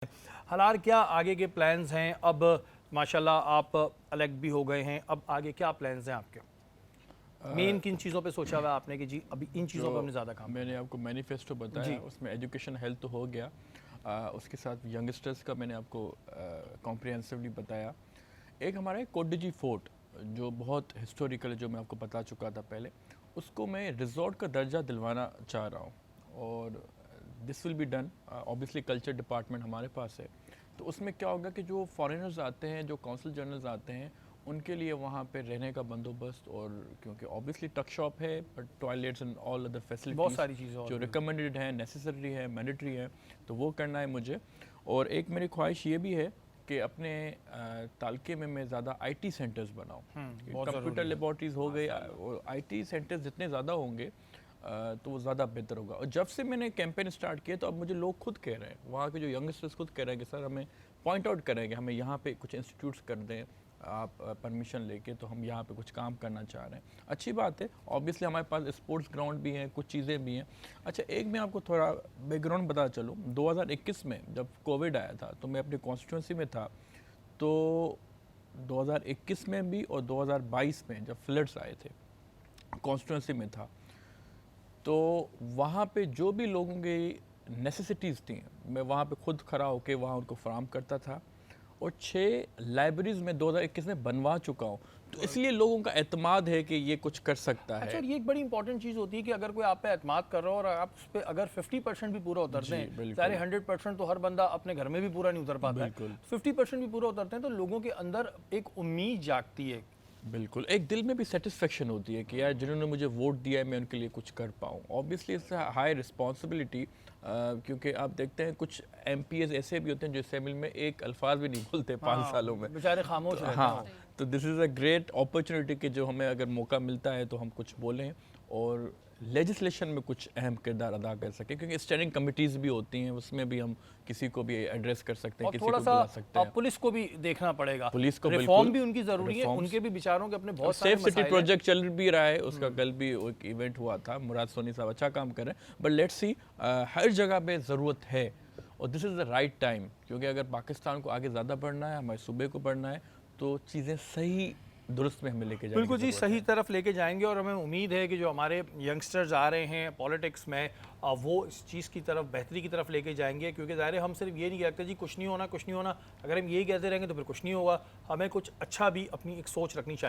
हालार क्या आगे के प्लान्स हैं? अब माशाल्लाह आप अलग भी हो गए हैं, अब आगे क्या प्लान्स हैं आपके? मेन किन चीज़ों पे सोचा हुआ है आपने कि जी अभी इन चीज़ों पे हमने ज़्यादा काम मैंने आपको मैनिफेस्टो करना है? बताया, जी उसमें एजुकेशन हेल्थ तो हो गया। उसके साथ यंगस्टर्स का मैंने आपको कॉम्प्रिहेंसिवली बताया। एक हमारा है कोडिजी फोर्ट, जो बहुत हिस्टोरिकल है, जो मैं आपको बता चुका था पहले। उसको मैं रिजॉर्ट का दर्जा दिलवाना चाह रहा हूँ और this will be done. Obviously culture department हमारे पास है, तो उसमें क्या होगा कि जो फॉरेनर्स आते हैं, जो काउंसिल जनरल्स आते हैं, उनके लिए वहाँ पे रहने का बंदोबस्त, और क्योंकि ऑब्वियसली टक शॉप है, but toilets and all other बहुत फैसिलिटीज़ सारी चीज़ें और जो भी। रिकमेंडेड है, नेसेसरी है, मैंडेटरी है, तो वो करना है मुझे। और एक मेरी ख्वाहिश ये भी है कि अपने तालके में मैं ज़्यादा आईटी सेंटर्स बनाऊँ। बहुत कंप्यूटर ज़रूरी है। लेबॉर्ट्रीज़ हो गई, और आईटी सेंटर्स जितने ज़्यादा होंगे तो वो ज़्यादा बेहतर होगा। और जब से मैंने कैंपेन स्टार्ट किया, तो अब मुझे लोग खुद कह रहे हैं, वहाँ के जो यंगस्टर्स खुद कह रहे हैं कि सर हमें पॉइंट आउट करेंगे, हमें यहाँ पे कुछ इंस्टीट्यूट्स कर दें आप परमिशन लेके, तो हम यहाँ पे कुछ काम करना चाह रहे हैं। अच्छी बात है। ऑब्वियसली हमारे पास स्पोर्ट्स ग्राउंड भी हैं, कुछ चीज़ें भी हैं। अच्छा, एक मैं आपको थोड़ा बैकग्राउंड बता चलूँ। 2021 में जब कोविड आया था, तो मैं अपनी कॉन्स्टिट्यूंसी में था। तो 2021 में भी और 2022 में जब फ्लड्स आए थे, कॉन्स्टिट्यूंसी में था, तो वहाँ पे जो भी लोगों की नेसेसिटीज़ थी, मैं वहाँ पे खुद खड़ा होकर वहाँ उनको फराहम करता था। और 6 लाइब्रेरीज़ में 2021 में बनवा चुका हूँ, तो इसलिए लोगों का एतमाद है कि ये कुछ कर सकता अच्छा, है। और ये एक बड़ी इंपॉर्टेंट चीज़ होती है कि अगर कोई आप पे एतमाद कर रहा हो और आप उस पर अगर 50% भी पूरा उतरते जी हैं, बिल्कुल, सारे 100% तो हर बंदा अपने घर में भी पूरा नहीं उतर पाता है, बिल्कुल 50% भी पूरा उतरते हैं तो लोगों के अंदर एक उम्मीद जागती है। बिल्कुल, एक दिल में भी सेटिस्फेक्शन होती है कि यार जिन्होंने मुझे वोट दिया है, मैं उनके लिए कुछ कर पाऊँ। ऑब्वियसली इट्स हाई रिस्पॉन्सिबिलिटी, क्योंकि आप देखते हैं कुछ एमपीएस ऐसे भी होते हैं जो असेंबली में एक अल्फाज भी नहीं बोलते 5 सालों में। बेचारे खामोश तो रहते हैं हाँ, तो this is a great opportunity कि जो हमें अगर मौका मिलता है तो हम कुछ बोलें और लेजिस्लेशन में कुछ अहम किरदार अदा कर सकें, क्योंकि स्टैंडिंग कमिटीज़ भी होती हैं, उसमें भी हम किसी को भी एड्रेस कर सकते हैं, और किसी थोड़ा को सा बुला सकते हैं। पुलिस को भी देखना पड़ेगा, पुलिस को रिफॉर्म बिल्कुल, भी उनकी ज़रूरी है, रिफॉर्म्स। उनके भी बेचारों के अपने बहुत सारे सेफ सिटी मसाइल हैं। प्रोजेक्ट चल भी रहा है, उसका कल भी एक इवेंट हुआ था। मुराद सोनी साहब अच्छा काम कर रहे हैं, बट लेट्स सी, हर जगह पे ज़रूरत है और this is the right time, क्योंकि अगर पाकिस्तान को आगे ज़्यादा बढ़ना है, हमारे सूबे को बढ़ना है, तो चीज़ें सही दुरुस्त में हमें लेके जाने की बिल्कुल जी, ज़रूरत सही है। तरफ लेके जाएंगे और हमें उम्मीद है कि जो हमारे यंगस्टर्स आ रहे हैं पॉलिटिक्स में, वो इस चीज़ की तरफ, बेहतरी की तरफ लेके जाएंगे, क्योंकि ज़ाहिर है हम सिर्फ ये नहीं कहते जी कुछ नहीं होना कुछ नहीं होना। अगर हम यही कहते रहेंगे तो फिर कुछ नहीं होगा। हमें कुछ अच्छा भी अपनी एक सोच रखनी चाहिए।